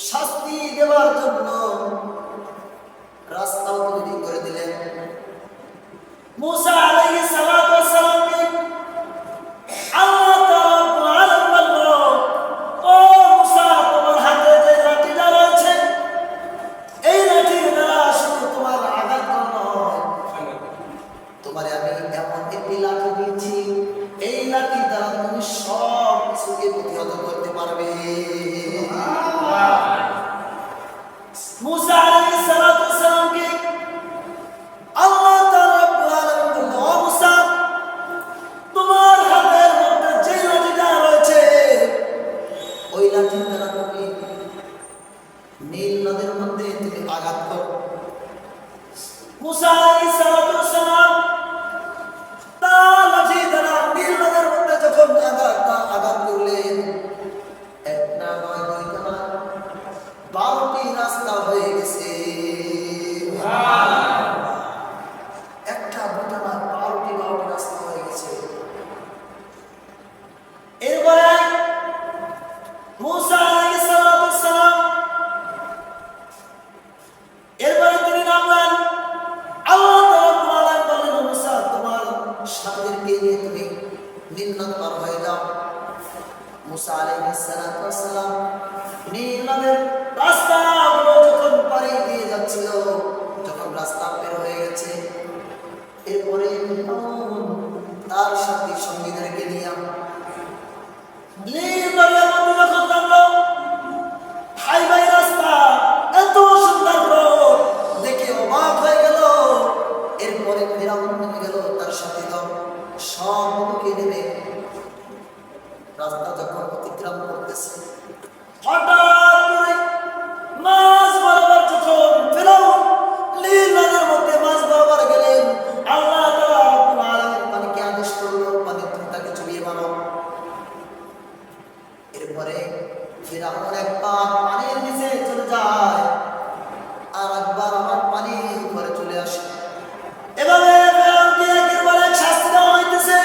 শাস্তি দেওয়ার জন্য রাস্তাও তৈরি করে দিলেন। মুসা আলাইহিস সালাতু ওয়াস সালামকে আল্লাহ তাআলা বলল, ও মুসা, তোমার হাতে যে লাঠিটা রয়েছে, এই লাঠির দ্বারা শুধু তোমার আঘাত নয়, তোমারে আমি এমন একটি লাঠি দিয়েছি, এই লাঠির দ্বারা তুমি সব কিছুকে প্রতিহত করতে পারবে। মুসা আলাইহিস সালাতু ওয়াস সালামকে আল্লাহ তাআলা রব্বুল আলামিন বলল, ও মুসা, তোমার হাতের মধ্যে যে লাঠিটা রয়েছে, ওই লাঠির দ্বারা তুমি নীল নদের মধ্যে তুমি আঘাত করো। মুসা আলাইহিস সালাতু ওয়াস সালাম তার লাঠি দ্বারা নীল নদের মধ্যে যখন আঘাত করলেন, এক না নয়, দুইটা না, 12টি রাস্তা হয়ে গেছে। একটা দুটা না, 12টি রাস্তা হয়ে গেছে। এরপরে মুসা আলাইহিস সালাতু ওয়াস সালাম এরপরে তিনি নামলেন। আল্লাহ তাআলা বললেন, মুসা, তোমার সাথীদেরকে নিয়ে তুমি নীল নদ পার হয়ে যাও। মুসা আলাইহিস সালাতু ওয়াস সালাম নীল নদের রাস্তাগুলো যখন পাড়ি দিয়ে যাচ্ছিল, যখন রাস্তা বের হয়ে গেছে, এরপরে তার সাথী সঙ্গীদেরকে নিয়ে নীল নদের মধ্যে যখন নামলো, হাইওয়ে রাস্তা, এত সুন্দর রোড দেখে অবাক হয়ে গেল। এরপরে ফিরআউন নেমে গেল, তার সাথে সব লোকে নেমে রাস্তা যখন অতিক্রম করতেছে, হঠাৎ করে মাঝ বরাবর যখন ফিরআউন নীল নদের মধ্যে মাঝ বরাবর গেলেন, আল্লাহ তাআলা রব্বুল আলামিন পানিকে আদেশ করলো, পানি তুমি তাকে চুবিয়ে মারো। এরপরে ফিরআউন একবার পানির নিচে চলে যায়, আর একবার আমার পানির উপরে চলে আসে। এভাবে ফিরআউনকে একের পর এক শাস্তি দেওয়া হইতেছে।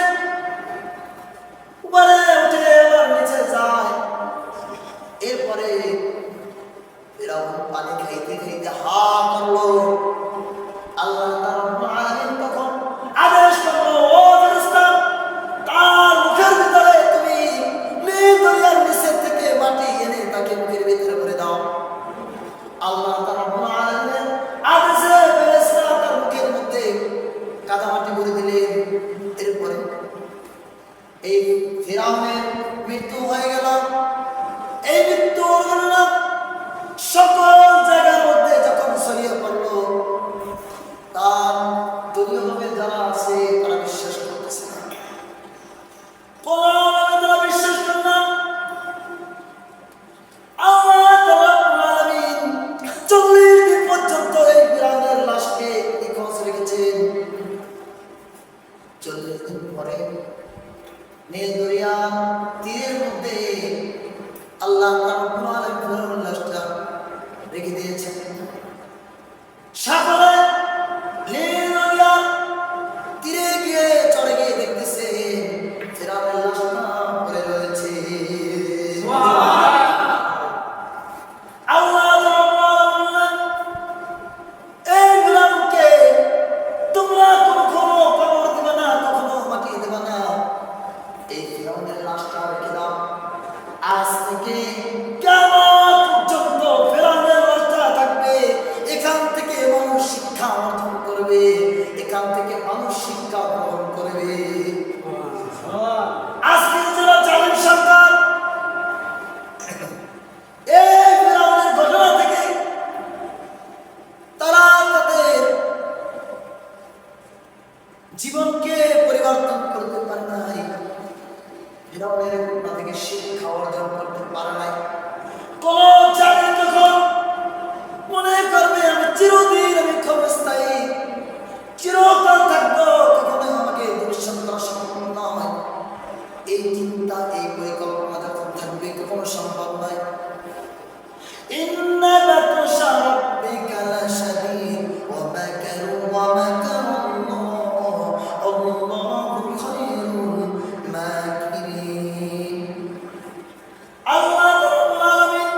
উপরে উঠে আবার নিচে যায়। এরপরে ফিরআউন পানি খাইতে খাইতে হা করলো। আল্লাহ রাব্বুল আলামিন তখন আদেশ করলো, ও ফেরেশতা, তার মুখের ভিতরে তুমি নীল দরিয়ার নিচে থেকে মাটি এনে তাকে মুখের ভিতরে ভরে দাও। আল্লাহ রাব্বুল আলামিনের আদেশে ফেরেশতা তার মুখের মধ্যে কাদা মাটি ভরে দিলেন। এরপরে এই ফিরআউনের মৃত্যু হয়ে গেল। এই মৃত্যুর ঘটনা সকল জায়গার মধ্যে যখন ছড়িয়ে পড়ল, তার দলীয়ভাবে যারা আছে তারা বিশ্বাস করতেছে না, কোনভাবে তারা বিশ্বাস করে না। আল্লাহ রাব্বুল আলামিন 40 দিন পর্যন্ত এই ফিরআউনের লাশকে নিখোঁজ রেখেছেন। 40 দিন পরে নীল দরিয়া তীরের মধ্যে আল্লাহ রাব্বুল আলামিন ফিরআউনের লাশটা রেখে দিয়েছেন। সকলে নীল দরিয়া তীরে গিয়ে চড়ে গিয়ে দেখতেছে ফিরআউনের লাশটা পড়ে রয়েছে। আল্লাহ রাব্বুল আলামিন এই ফিরআউনকে তোমরা কখনো কবর দিবে না, কখনো মাটি দিবে না, এই ফিরআউনের লাশটা রেখে দাও। আজ থেকে কিয়ামত পর্যন্ত ফিরআউনের লাশটা থাকবে। এখান থেকে মানুষ শিক্ষা অর্জন করবে, এখান থেকে মানুষ শিক্ষা গ্রহণ করবে। আজকে যারা জালিম সরকার, এই ফিরআউনের ঘটনা থেকে তারা তাদের জীবনকে পরিবর্তন করতে পারে নাই, ফিরআউনের ঘটনা থেকে শিক্ষা অর্জন করতে পারে নাই। কোন জালিম যখন মনে করবে আমি চিরদিন আমি ক্ষমতাস্থায়ী, চিরকাল থাকবো, কখনো আমাকে দুঃসাহস করা সম্ভব নয়, এই চিন্তা এই পরিকল্পনা যখন থাকবে কখনো সম্ভব নয়। ইন্না বাতশা রাব্বিকা লাশাদীদ ওয়া মাকারু ওয়া মাকারাল্লাহ আল্লাহু খায়রুল মাকিরিন। আল্লাহ রাব্বুল আলামিন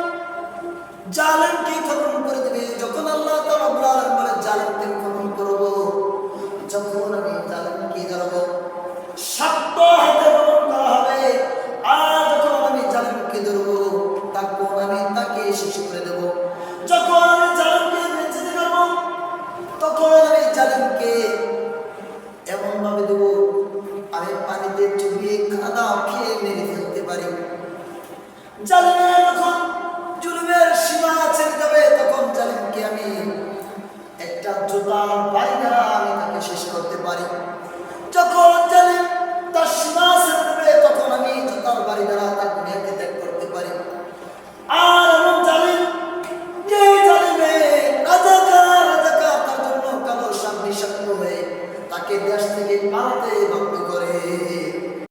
দিই। জালিমের যখন জুলুমের সীমা ছেড়ে যাবে তখন জালিমকে আমি একটা জুতার বাড়ি